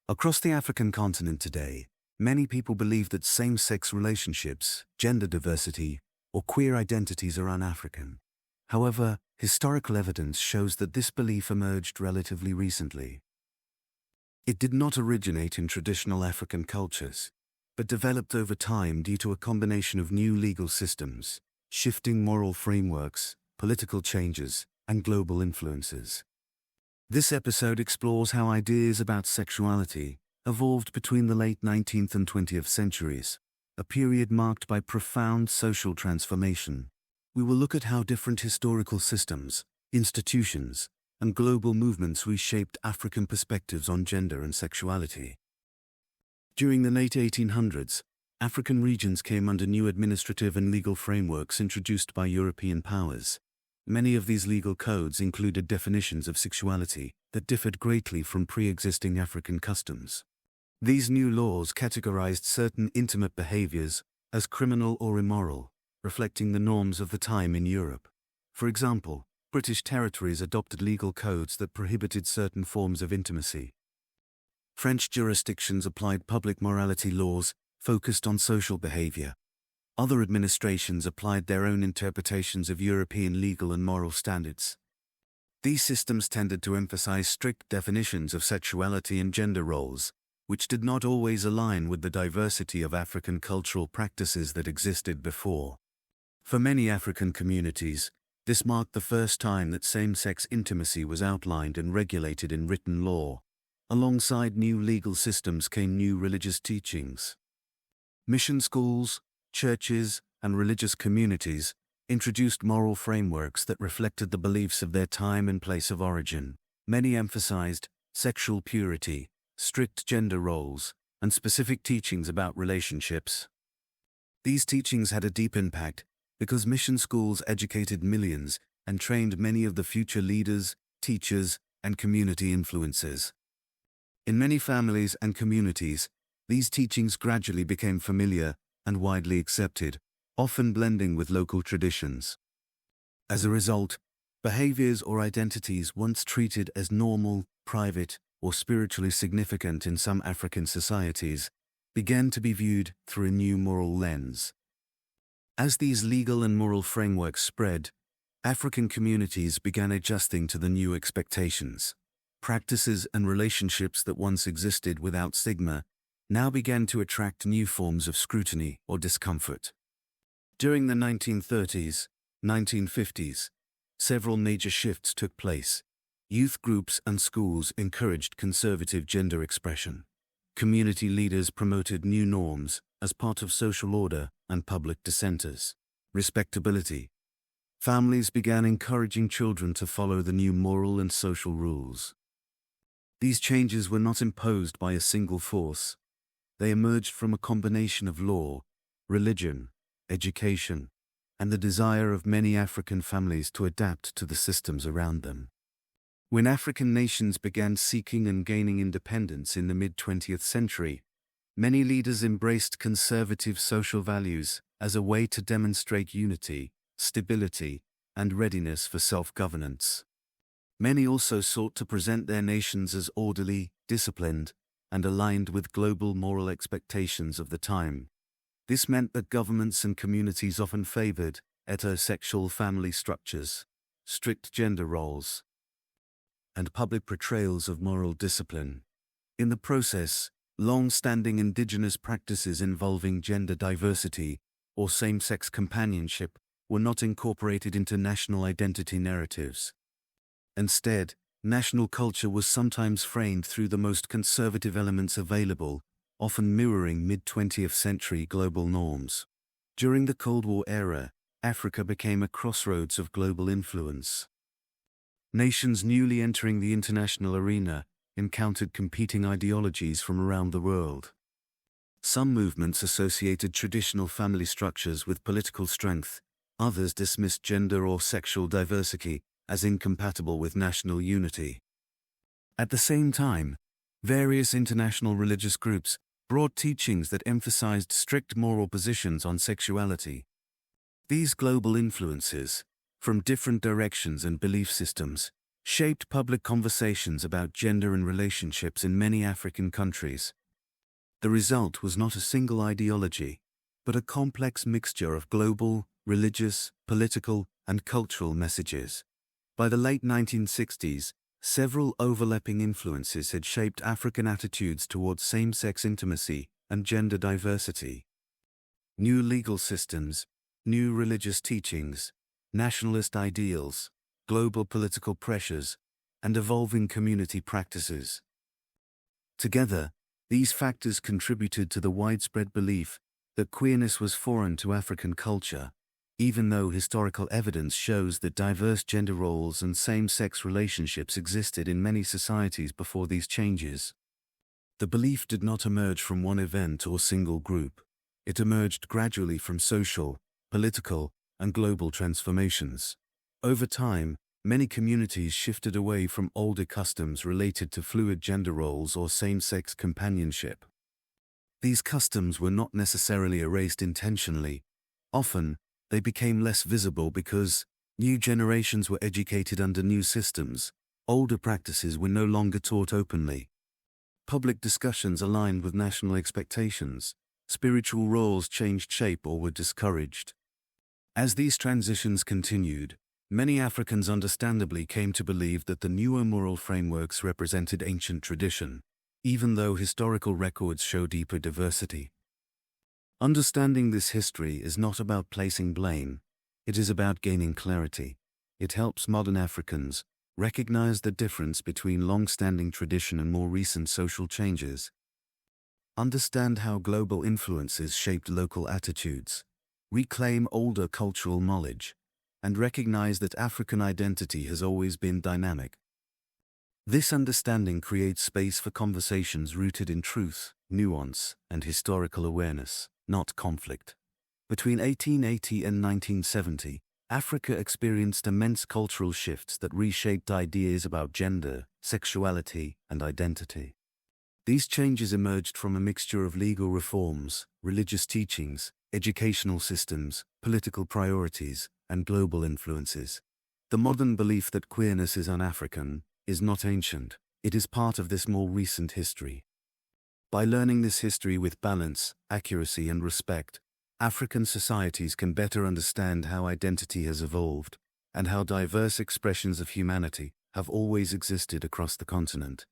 Across the African continent today, many people believe that same-sex relationships, gender diversity, or queer identities are un-African. However, historical evidence shows that this belief emerged relatively recently. It did not originate in traditional African cultures, but developed over time due to a combination of new legal systems, shifting moral frameworks, political changes, and global influences. This episode explores how ideas about sexuality evolved between the late 19th and 20th centuries, a period marked by profound social transformation. We will look at how different historical systems, institutions, and global movements reshaped African perspectives on gender and sexuality. During the late 1800s, African regions came under new administrative and legal frameworks introduced by European powers. Many of these legal codes included definitions of sexuality that differed greatly from pre-existing African customs. These new laws categorized certain intimate behaviors as criminal or immoral, reflecting the norms of the time in Europe. For example, British territories adopted legal codes that prohibited certain forms of intimacy. French jurisdictions applied public morality laws focused on social behavior. Other administrations applied their own interpretations of European legal and moral standards. These systems tended to emphasize strict definitions of sexuality and gender roles, which did not always align with the diversity of African cultural practices that existed before. For many African communities, this marked the first time that same-sex intimacy was outlined and regulated in written law. Alongside new legal systems came new religious teachings. Mission schools, churches, and religious communities introduced moral frameworks that reflected the beliefs of their time and place of origin. Many emphasized sexual purity, strict gender roles, and specific teachings about relationships. These teachings had a deep impact because mission schools educated millions and trained many of the future leaders, teachers, and community influencers. In many families and communities, these teachings gradually became familiar and widely accepted, often blending with local traditions. As a result, behaviors or identities once treated as normal, private, or spiritually significant in some African societies began to be viewed through a new moral lens. As these legal and moral frameworks spread, African communities began adjusting to the new expectations. Practices and relationships that once existed without stigma now began to attract new forms of scrutiny or discomfort. During the 1930s, 1950s, several major shifts took place. Youth groups and schools encouraged conservative gender expression. Community leaders promoted new norms as part of social order and public dissenters. Respectability. Families began encouraging children to follow the new moral and social rules. These changes were not imposed by a single force. They emerged from a combination of law, religion, education, and the desire of many African families to adapt to the systems around them. When African nations began seeking and gaining independence in the mid-20th century, many leaders embraced conservative social values as a way to demonstrate unity, stability, and readiness for self-governance. Many also sought to present their nations as orderly, disciplined, and aligned with global moral expectations of the time. This meant that governments and communities often favored heterosexual family structures, strict gender roles, and public portrayals of moral discipline. In the process, long-standing indigenous practices involving gender diversity or same-sex companionship were not incorporated into national identity narratives. Instead, national culture was sometimes framed through the most conservative elements available, often mirroring mid-20th century global norms. During the Cold War era, Africa became a crossroads of global influence. Nations newly entering the international arena encountered competing ideologies from around the world. Some movements associated traditional family structures with political strength, others dismissed gender or sexual diversity as incompatible with national unity. At the same time, various international religious groups brought teachings that emphasized strict moral positions on sexuality. These global influences, from different directions and belief systems, shaped public conversations about gender and relationships in many African countries. The result was not a single ideology, but a complex mixture of global, religious, political, and cultural messages. By the late 1960s, several overlapping influences had shaped African attitudes towards same-sex intimacy and gender diversity. New legal systems, new religious teachings, nationalist ideals, global political pressures, and evolving community practices. Together, these factors contributed to the widespread belief that queerness was foreign to African culture, even though historical evidence shows that diverse gender roles and same-sex relationships existed in many societies before these changes. The belief did not emerge from one event or single group. It emerged gradually from social, political, and global transformations. Over time, many communities shifted away from older customs related to fluid gender roles or same-sex companionship. These customs were not necessarily erased intentionally. Often, they became less visible because new generations were educated under new systems. Older practices were no longer taught openly. Public discussions aligned with national expectations. Spiritual roles changed shape or were discouraged. As these transitions continued, many Africans understandably came to believe that the newer moral frameworks represented ancient tradition, even though historical records show deeper diversity. Understanding this history is not about placing blame, it is about gaining clarity. It helps modern Africans recognize the difference between long-standing tradition and more recent social changes. Understand how global influences shaped local attitudes, reclaim older cultural knowledge, and recognize that African identity has always been dynamic. This understanding creates space for conversations rooted in truth, nuance, and historical awareness, not conflict. Between 1880 and 1970, Africa experienced immense cultural shifts that reshaped ideas about gender, sexuality, and identity. These changes emerged from a mixture of legal reforms, religious teachings, educational systems, political priorities, and global influences. The modern belief that queerness is un-African is not ancient, it is part of this more recent history. By learning this history with balance, accuracy, and respect, African societies can better understand how identity has evolved and how diverse expressions of humanity have always existed across the continent.